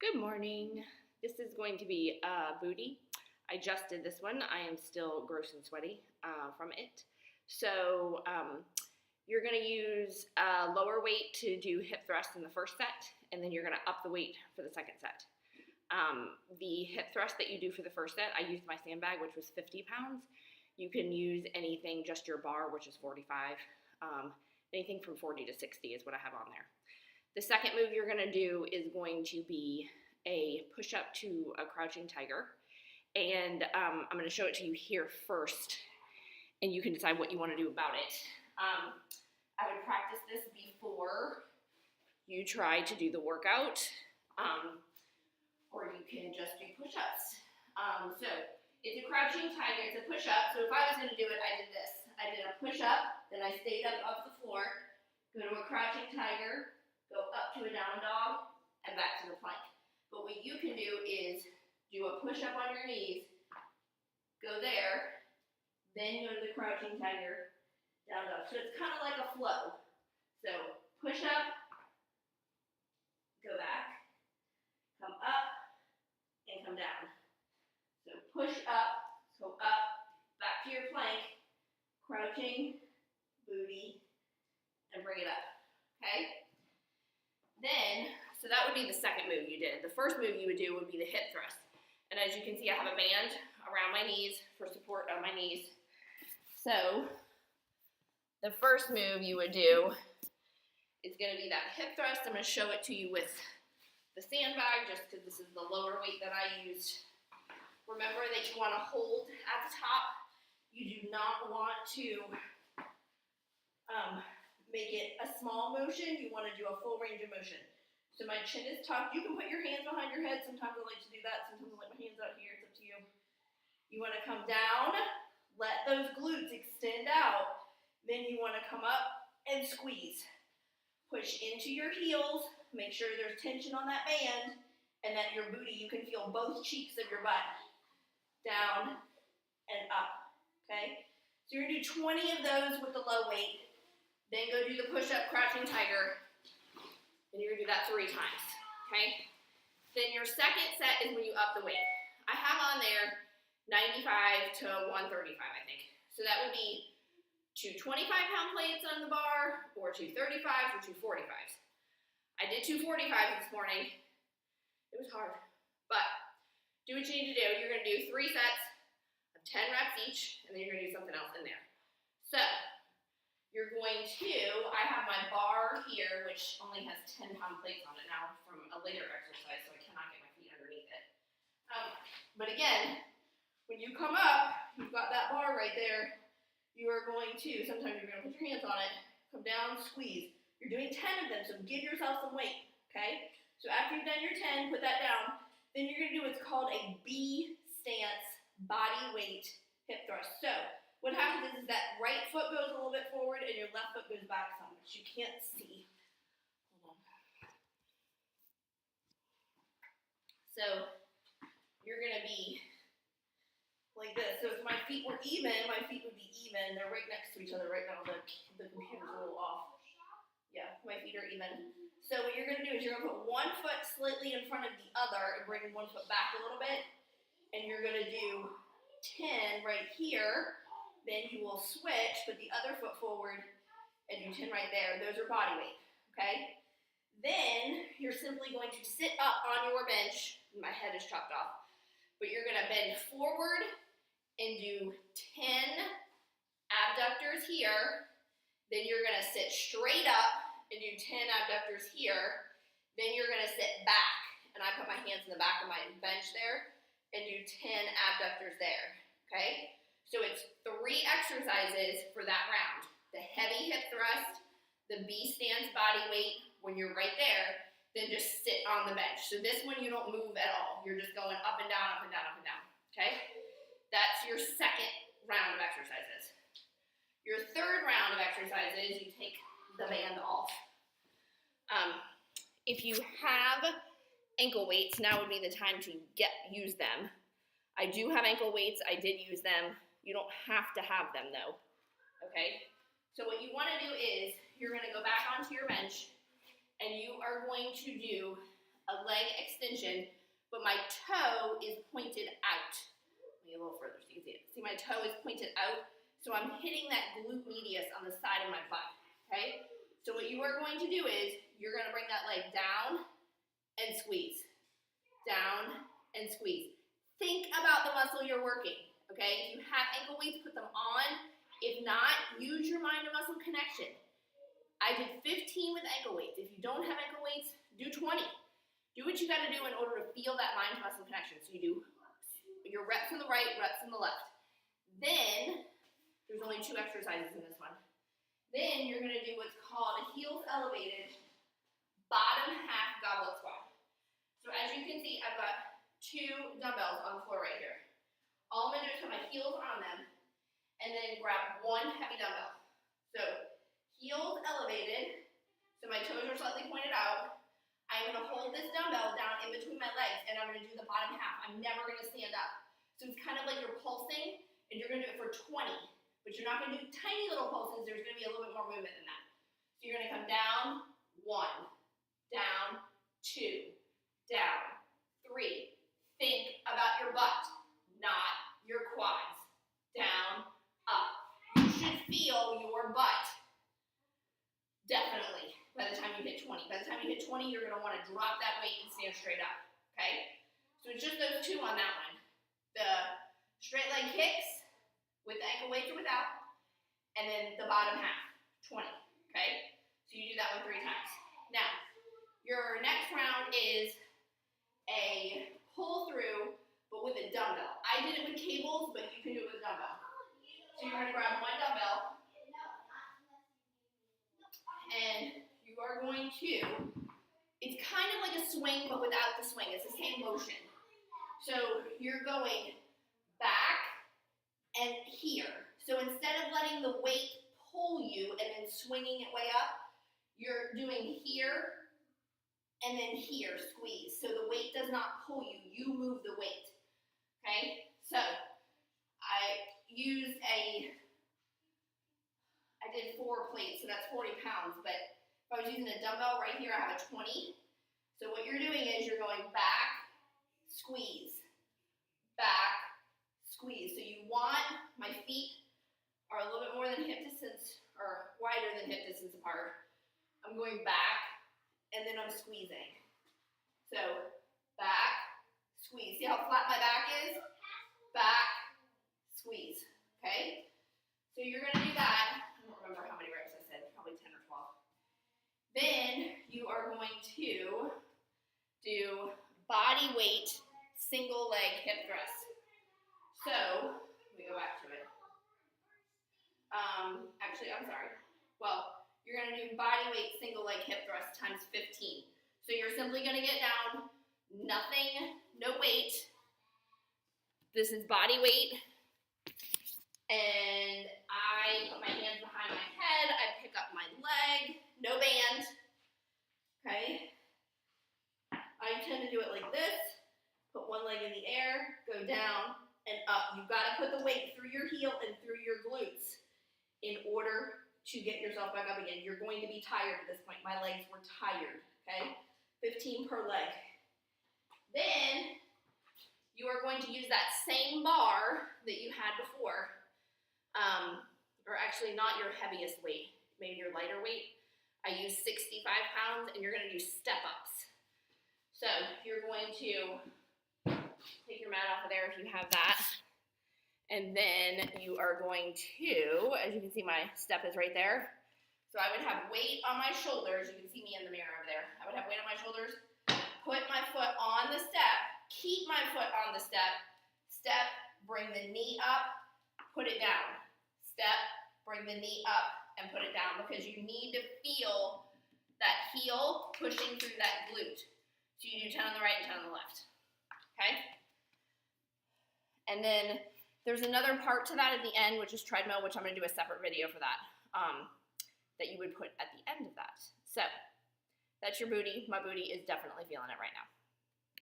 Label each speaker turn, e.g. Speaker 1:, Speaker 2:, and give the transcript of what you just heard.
Speaker 1: Good morning. This is going to be booty. I just did this one. I am still gross and sweaty from it. So you're going to use lower weight to do hip thrusts in the first set, and then you're going to up the weight for the second set. The hip thrust that you do for the first set, I used my sandbag, which was 50 pounds. You can use anything, just your bar, which is 45. Anything from 40 to 60 is what I have on there. The second move you're going to do is going to be a push-up to a crouching tiger. And I'm going to show it to you here first, and you can decide what you want to do about it. I would practice this before you try to do the workout, or you can just do push-ups. So it's a crouching tiger, it's a push-up. So if I was going to do it, I did this. I did a push-up, then I stayed up off the floor, go to a crouching tiger, go up to a down dog, and back to the plank. But what you can do is do a push-up on your knees, go there, then go to the crouching tiger, down dog. So it's kind of like a flow. So push up, go back, come up, and come down. So push up, go up, back to your plank, crouching, booty, and bring it up. Okay? Then, so that would be the second move you did. The first move you would do would be the hip thrust. And as you can see, I have a band around my knees for support on my knees. So, the first move you would do is going to be that hip thrust. I'm going to show it to you with the sandbag, just because this is the lower weight that I used. Remember that you want to hold at the top. You do not want to make it a small motion. You want to do a full range of motion. So my chin is tucked. You can put your hands behind your head. Sometimes I like to do that. Sometimes I like my hands out here. It's up to you. You want to come down. Let those glutes extend out. Then you want to come up and squeeze. Push into your heels. Make sure there's tension on that band. And that your booty, you can feel both cheeks of your butt. Down and up. Okay? So you're going to do 20 of those with the low weight. Then go do the push-up crouching tiger. And you're going to do that 3 times. Okay? Then your second set is when you up the weight. I have on there 95 to 135, I think. So that would be 2 25-pound plates on the bar, or 2 35s, or 2 45s. I did 2 45s this morning. It was hard. But do what you need to do. You're going to do 3 sets of 10 reps each, and then you're going to do something else in there. So, you're going to, I have my bar here, which only has 10-pound plates on it now from a later exercise, so I cannot get my feet underneath it. But again, when you come up, you've got that bar right there. You are going to, sometimes you're going to put your hands on it, come down, squeeze. You're doing 10 of them, so give yourself some weight, okay? So after you've done your 10, put that down. Then you're going to do what's called a B stance body weight hip thrust. So what happens is that right foot goes a little bit forward and your left foot goes back some, which you can't see. Hold on. So you're going to be like this. So if my feet were even, my feet would be even. They're right next to each other right now. The computer's a little off. Yeah, my feet are even. So what you're going to do is you're going to put one foot slightly in front of the other and bring one foot back a little bit. And you're going to do 10 right here. Then you will switch, put the other foot forward, and do 10 right there. Those are body weight, okay? Then you're simply going to sit up on your bench. My head is chopped off. But you're going to bend forward and do 10 abductors here. Then you're going to sit straight up and do 10 abductors here. Then you're going to sit back. And I put my hands in the back of my bench there and do 10 abductors there, okay? So it's 3 exercises for that round. The heavy hip thrust, the B stance body weight when you're right there, then just sit on the bench. So this one you don't move at all. You're just going up and down, up and down, up and down, okay? That's your second round of exercises. Your third round of exercises, you take the band off. If you have ankle weights, now would be the time to use them. I do have ankle weights. I did use them. You don't have to have them though, okay? So what you wanna do is, you're gonna go back onto your bench and you are going to do a leg extension, but my toe is pointed out. Let me get a little further so you can see it. See, my toe is pointed out, so I'm hitting that glute medius on the side of my butt, okay? So what you are going to do is you're going to bring that leg down and squeeze, down and squeeze. Think about the muscle you're working, okay? If you have ankle weights, put them on. If not, use your mind to muscle connection. I did 15 with ankle weights. If you don't have ankle weights, do 20. Do what you got to do in order to feel that mind to muscle connection. So you do your reps in the right, reps in the left. Then, there's only 2 exercises in this one. Then you're going to do what's called a heels elevated bottom half goblet squat. So as you can see, I've got 2 dumbbells on the floor right here. All I'm going to do is put my heels on them and then grab 1 heavy dumbbell. So heels elevated, so my toes are slightly pointed out. I'm going to hold this dumbbell down in between my legs, and I'm going to do the bottom half. I'm never going to stand up. So it's kind of like you're pulsing, and you're going to do it for 20. But you're not going to do tiny little pulses. There's going to be a little bit more movement than that. So you're going to come down, 1, down, 2, down, 3. Think about your butt, not your quads. Down, up. You should feel your butt. Definitely. By the time you hit 20. By the time you hit 20, you're going to want to drop that weight and stand straight up, okay? So it's just those 2 on that one. The straight leg kicks with the ankle weights or without, and then the bottom half, 20, okay? So you do that one 3 times. Now, your next round is a pull through, but with a dumbbell. I did it with cables, but you can do it with a dumbbell. So you're going to grab 1 dumbbell, and you are going to, it's kind of like a swing, but without the swing. It's the same motion. So you're going back and here. So instead of letting the weight pull you and then swinging it way up, you're doing here and then here, squeeze. So the weight does not pull you, you move the weight, okay? So I did 4 plates, so that's 40 pounds, but if I was using a dumbbell right here, I have a 20. So what you're doing is you're going back, squeeze, back, squeeze. So you want, my feet are a little bit more than hip distance, or wider than hip distance apart. I'm going back, and then I'm squeezing. So back, squeeze. See how flat my back is? Back, squeeze, okay? So you're gonna do that. I don't remember how many reps I said, probably 10 or 12. Then you are going to do body weight, single leg hip thrust. So, let me go back to it. Actually, I'm sorry. Well, you're going to do body weight, single leg hip thrust times 15. So you're simply going to get down, nothing, no weight. This is body weight. And I put my hands behind my head. I pick up my leg, no band. Okay? I tend to do it like this. Put one leg in the air, go down and up. You've got to put the weight through your heel and through your glutes in order to get yourself back up again. You're going to be tired at this point. My legs were tired, okay? 15 per leg. Then you are going to use that same bar that you had before, or actually not your heaviest weight, maybe your lighter weight. I use 65 pounds, and you're going to do step-ups. So you're going to take your mat off of there if you have that. And then you are going to, as you can see, my step is right there. So I would have weight on my shoulders. You can see me in the mirror over there. I would have weight on my shoulders, put my foot on the step, keep my foot on the step, step, bring the knee up, put it down. Step, bring the knee up, and put it down, because you need to feel that heel pushing through that glute. So you do 10 on the right and 10 on the left, okay? And then there's another part to that at the end, which is treadmill, which I'm going to do a separate video for that, that you would put at the end of that. So that's your booty. My booty is definitely feeling it right now.